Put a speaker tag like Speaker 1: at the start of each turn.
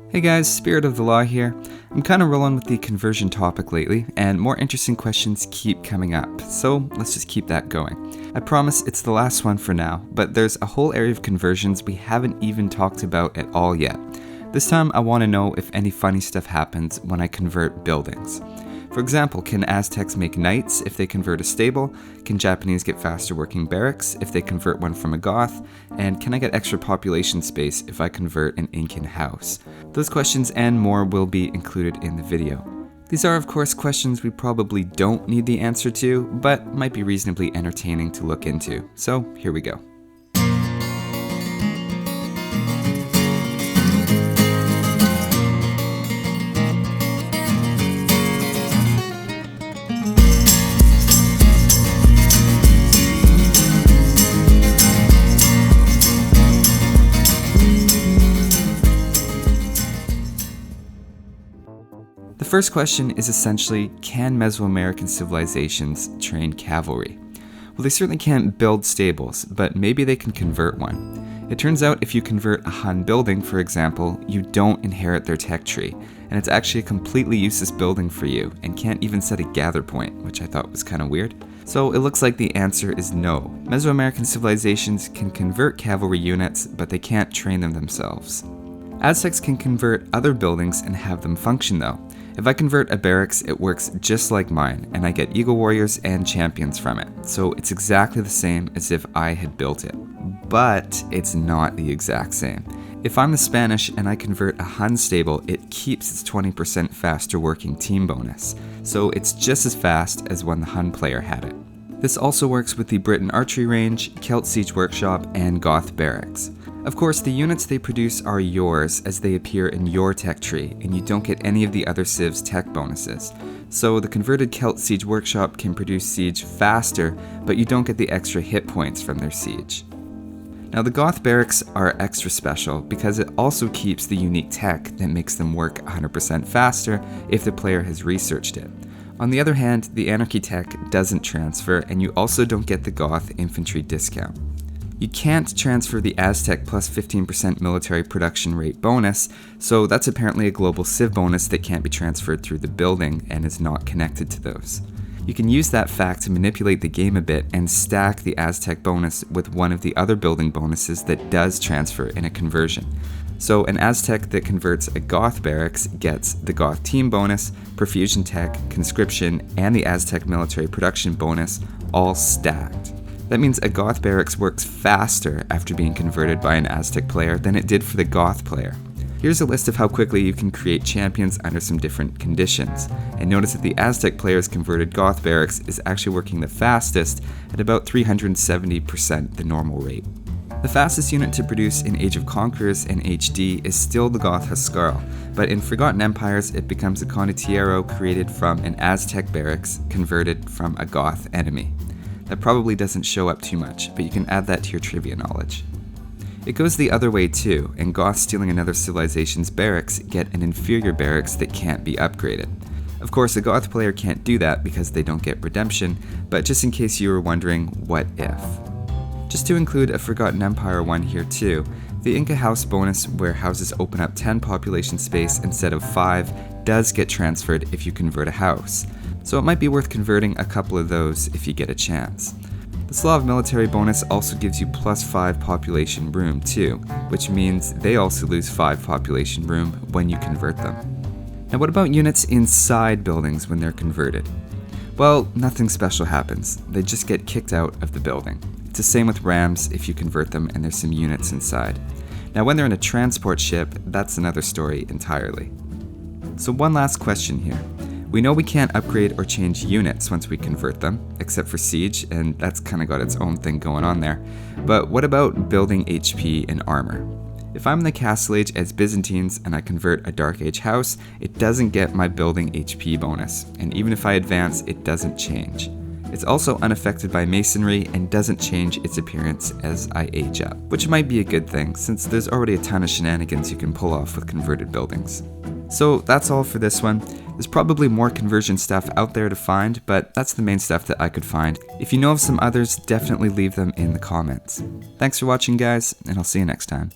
Speaker 1: Hey guys, Spirit of the Law here. I'm kind of rolling with the conversion topic lately, and more interesting questions keep coming up, so let's just keep that going. I promise it's the last one for now, but there's a whole area of conversions we haven't even talked about at all yet. This time I want to know if any funny stuff happens when I convert buildings. For example, can Aztecs make knights if they convert a stable? Can Japanese get faster working barracks if they convert one from a Goth? And can I get extra population space if I convert an Incan house? Those questions and more will be included in the video. These are of course questions we probably don't need the answer to, but might be reasonably entertaining to look into. So here we go. The first question is essentially, can Mesoamerican civilizations train cavalry? Well, they certainly can't build stables, but maybe they can convert one. It turns out if you convert a Hun building, for example, you don't inherit their tech tree, and it's actually a completely useless building for you, and can't even set a gather point, which I thought was kind of weird. So it looks like the answer is no. Mesoamerican civilizations can convert cavalry units, but they can't train them themselves. Aztecs can convert other buildings and have them function though. If I convert a barracks, it works just like mine, and I get Eagle Warriors and Champions from it, so it's exactly the same as if I had built it. But it's not the exact same. If I'm the Spanish and I convert a Hun stable, it keeps its 20% faster working team bonus, so it's just as fast as when the Hun player had it. This also works with the Britain Archery Range, Celt Siege Workshop, and Goth Barracks. Of course, the units they produce are yours as they appear in your tech tree, and you don't get any of the other civs' tech bonuses. So the converted Celt Siege Workshop can produce siege faster, but you don't get the extra hit points from their siege. Now the Goth Barracks are extra special because it also keeps the unique tech that makes them work 100% faster if the player has researched it. On the other hand, the Anarchy tech doesn't transfer, and you also don't get the Goth infantry discount. You can't transfer the Aztec plus 15% military production rate bonus, so that's apparently a global civ bonus that can't be transferred through the building and is not connected to those. You can use that fact to manipulate the game a bit and stack the Aztec bonus with one of the other building bonuses that does transfer in a conversion. So an Aztec that converts a Goth barracks gets the Goth team bonus, perfusion tech, conscription, and the Aztec military production bonus all stacked. That means a Goth barracks works faster after being converted by an Aztec player than it did for the Goth player. Here's a list of how quickly you can create champions under some different conditions, and notice that the Aztec player's converted Goth barracks is actually working the fastest at about 370% the normal rate. The fastest unit to produce in Age of Conquerors and HD is still the Goth Huscarl, but in Forgotten Empires it becomes a condottiero created from an Aztec barracks converted from a Goth enemy. That probably doesn't show up too much, but you can add that to your trivia knowledge. It goes the other way too, and Goths stealing another civilization's barracks get an inferior barracks that can't be upgraded. Of course, a Goth player can't do that because they don't get redemption, but just in case you were wondering, what if? Just to include a Forgotten Empire one here too, the Inca house bonus where houses open up 10 population space instead of 5 does get transferred if you convert a house. So it might be worth converting a couple of those if you get a chance. The Slav military bonus also gives you plus 5 population room too, which means they also lose 5 population room when you convert them. Now what about units inside buildings when they're converted? Well, nothing special happens. They just get kicked out of the building. It's the same with rams if you convert them and there's some units inside. Now when they're in a transport ship, that's another story entirely. So one last question here. We know we can't upgrade or change units once we convert them, except for siege, and that's kind of got its own thing going on there. But what about building HP and armor? If I'm in the Castle Age as Byzantines and I convert a Dark Age house, it doesn't get my building HP bonus, and even if I advance, it doesn't change. It's also unaffected by masonry and doesn't change its appearance as I age up, which might be a good thing since there's already a ton of shenanigans you can pull off with converted buildings. So that's all for this one. There's probably more conversion stuff out there to find, but that's the main stuff that I could find. If you know of some others, definitely leave them in the comments. Thanks for watching guys, and I'll see you next time.